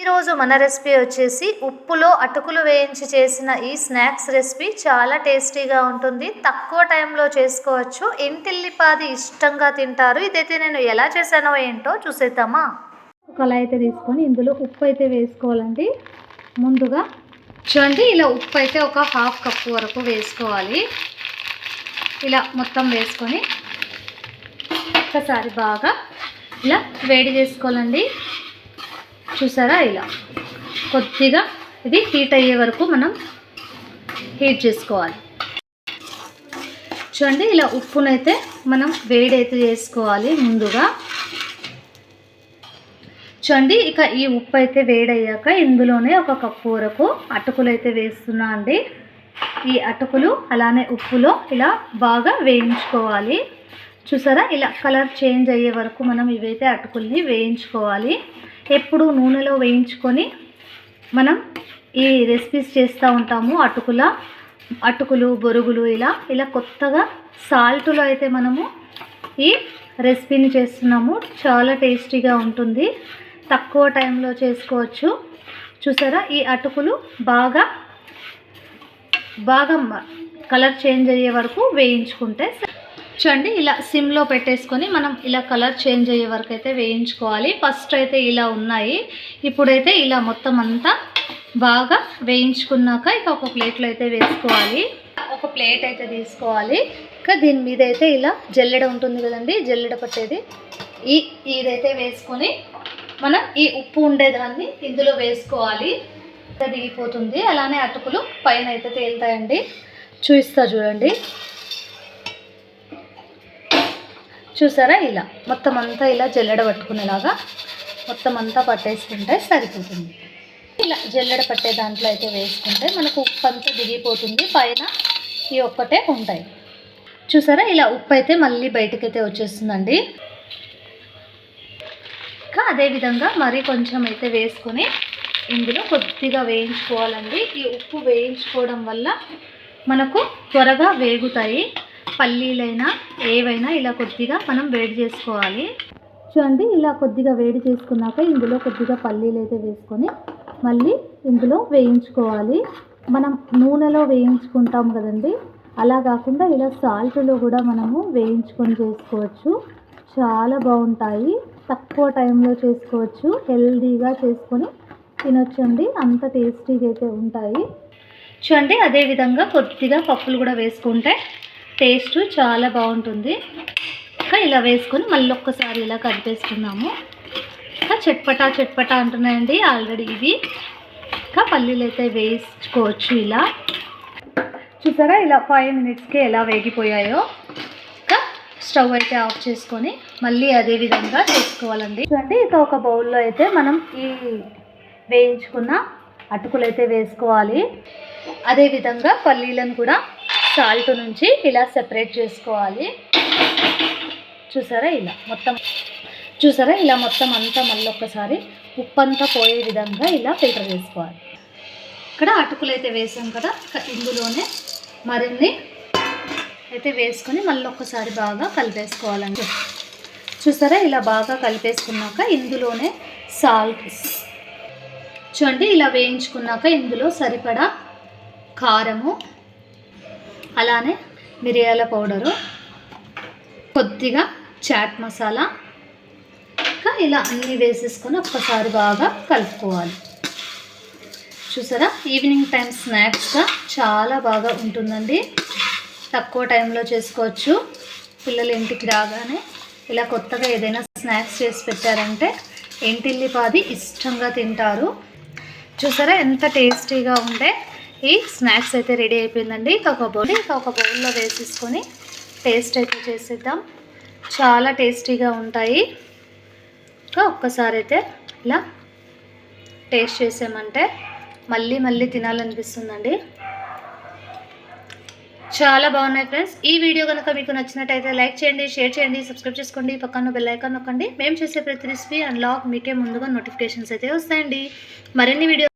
ఈరోజు మన రెసిపీ వచ్చేసి ఉప్పులో అటుకులు వేయించి చేసిన ఈ స్నాక్స్ రెసిపీ చాలా టేస్టీగా ఉంటుంది. తక్కువ టైంలో చేసుకోవచ్చు. ఇంటిల్లిపాది ఇష్టంగా తింటారు. ఇదైతే నేను ఎలా చేశానో ఏంటో చూసేద్దామా. కళాయి అయితే తీసుకొని ఇందులో ఉప్పు అయితే వేసుకోవాలండి. ముందుగా చూడండి, ఇలా ఉప్పు అయితే ఒక 1/2 కప్పు వరకు వేసుకోవాలి. ఇలా మొత్తం వేసుకొని ఒకసారి బాగా ఇలా వేడి చేసుకోవాలండి. చూసారా, ఇలా కొద్దిగా ఇది హీట్ అయ్యే వరకు మనం హీట్ చేసుకోవాలి. చూడండి, ఇలా ఉప్పునైతే మనం వేడి అయితే చేసుకోవాలి ముందుగా. చూడండి, ఇక ఈ ఉప్పు అయితే వేడయ్యాక ఇందులోనే 1 కప్పు వరకు అటుకులు అయితే వేస్తున్నా అండి. ఈ అటుకులు అలానే ఉప్పులో ఇలా బాగా వేయించుకోవాలి. చూసారా, ఇలా కలర్ చేంజ్ అయ్యే వరకు మనం ఇవైతే అటుకుల్ని వేయించుకోవాలి. ఎప్పుడు నూనెలో వేయించుకొని మనం ఈ రెసిపీస్ చేస్తూ ఉంటాము. అటుకులు బొరుగులు ఇలా కొత్తగా సాల్ట్లో అయితే మనము ఈ రెసిపీని చేస్తున్నాము. చాలా టేస్టీగా ఉంటుంది. తక్కువ టైంలో చేసుకోవచ్చు. చూసారా, ఈ అటుకులు బాగా కలర్ చేంజ్ అయ్యే వరకు వేయించుకుంటే చూడండి, ఇలా సిమ్లో పెట్టేసుకొని మనం ఇలా కలర్ చేంజ్ అయ్యే వరకు అయితే వేయించుకోవాలి. ఫస్ట్ అయితే ఇలా ఉన్నాయి. ఇప్పుడైతే ఇలా మొత్తం అంతా బాగా వేయించుకున్నాక ఇక ఒక ప్లేట్లో అయితే వేసుకోవాలి. ఒక ప్లేట్ అయితే తీసుకోవాలి. ఇంకా దీని మీద అయితే ఇలా జల్లెడ ఉంటుంది కదండి, జల్లెడ పట్టేది ఇదైతే వేసుకొని మనం ఈ ఉప్పు ఉండేదాన్ని ఇందులో వేసుకోవాలి. దిగిపోతుంది. అలానే అటుకులు పైన అయితే తేలుతాయండి. చూపిస్తా చూడండి. చూసారా, ఇలా మొత్తం అంతా ఇలా జల్లెడ పట్టుకునేలాగా మొత్తం అంతా పట్టేసుకుంటే సరిపోతుంది. ఇలా జల్లెడ పట్టే దాంట్లో అయితే వేసుకుంటే మనకు ఉప్పు అంతా దిగిపోతుంది. పైన ఈ ఒక్కటే ఉంటాయి. చూసారా, ఇలా ఉప్పు అయితే మళ్ళీ బయటకైతే వచ్చేస్తుందండి. ఇంకా అదేవిధంగా మరి కొంచెం అయితే వేసుకొని ఇందులో కొద్దిగా వేయించుకోవాలండి. ఈ ఉప్పు వేయించుకోవడం వల్ల మనకు త్వరగా వేగుతాయి. పల్లీలైనా ఏవైనా ఇలా కొద్దిగా మనం వేడి చేసుకోవాలి. చూడండి, ఇలా కొద్దిగా వేడి చేసుకున్నాక ఇందులో కొద్దిగా పల్లీలు అయితే వేసుకొని మళ్ళీ ఇందులో వేయించుకోవాలి. మనం నూనెలో వేయించుకుంటాం కదండి, అలా కాకుండా ఇలా సాల్ట్లో కూడా మనము వేయించుకొని చేసుకోవచ్చు. చాలా బాగుంటాయి. తక్కువ టైంలో చేసుకోవచ్చు. హెల్దీగా చేసుకొని తినొచ్చండి. అంత టేస్టీగా అయితే ఉంటాయి. చూడండి, అదేవిధంగా కొద్దిగా పప్పులు కూడా వేసుకుంటే టేస్ట్ చాలా బాగుంటుంది. ఇంకా ఇలా వేసుకొని మళ్ళీ ఒక్కసారి ఇలా కలిపేసుకున్నాము. ఇంకా చట్పటా అంటున్నాయండి ఆల్రెడీ ఇవి. ఇంకా పల్లీలు అయితే వేసుకోవచ్చు. ఇలా చూసారా, ఇలా 5 మినిట్స్కే ఎలా వేగిపోయాయో. ఇంకా స్టవ్ అయితే ఆఫ్ చేసుకొని మళ్ళీ అదే విధంగా చేసుకోవాలండి. చూడండి, ఇక ఒక బౌల్లో అయితే మనం ఈ వేయించుకున్న అటుకులు అయితే వేసుకోవాలి. అదేవిధంగా పల్లీలను కూడా సాల్ట్ నుంచి ఇలా సెపరేట్ చేసుకోవాలి. చూసారా, ఇలా మొత్తం అంతా మళ్ళీ ఒక్కసారి ఉప్పు అంతా పోయే విధంగా ఇలా ఫిల్టర్ చేసుకోవాలి. ఇక్కడ అటుకులు అయితే వేసాం కదా, ఇందులోనే మరిన్ని అయితే వేసుకొని మళ్ళీ ఒక్కసారి బాగా కలిపేసుకోవాలండి. చూసారా, ఇలా బాగా కలిపేసుకున్నాక ఇందులోనే సాల్ట్ చూడండి, ఇలా వేయించుకున్నాక ఇందులో సరిపడా కారము, అలానే మిరియాల పౌడరు, కొద్దిగా చాట్ మసాలా, ఇంకా ఇలా అన్నీ వేసేసుకొని ఒక్కసారి బాగా కలుపుకోవాలి. చూసారా, ఈవినింగ్ టైం స్నాక్స్గా చాలా బాగా ఉంటుందండి. తక్కువ టైంలో చేసుకోవచ్చు. పిల్లలు ఇంటికి రాగానే ఇలా కొత్తగా ఏదైనా స్నాక్స్ చేసి పెట్టారంటే ఇంటిల్లిపాది ఇష్టంగా తింటారు. చూసారా, ఎంత టేస్టీగా ఉంటే ఈ స్నాక్స్ అయితే రెడీ అయిపోయిందండి. ఇక ఒక బౌల్లో వేసేసుకొని టేస్ట్ అయితే చేసేద్దాం. చాలా టేస్టీగా ఉంటాయి. ఇంకా ఒక్కసారి అయితే ఇలా టేస్ట్ చేసామంటే మళ్ళీ తినాలనిపిస్తుందండి. చాలా బాగున్నాయి ఫ్రెండ్స్. ఈ వీడియో కనుక మీకు నచ్చినట్టయితే లైక్ చేయండి, షేర్ చేయండి, సబ్స్క్రైబ్ చేసుకోండి, పక్కన బెల్ ఐకాన్ నొక్కండి. మేము చేసే ప్రతి రెసిపీ అండ్ లాగ్ మీకే ముందుగా నోటిఫికేషన్స్ అయితే వస్తాయండి. మరిన్ని వీడియో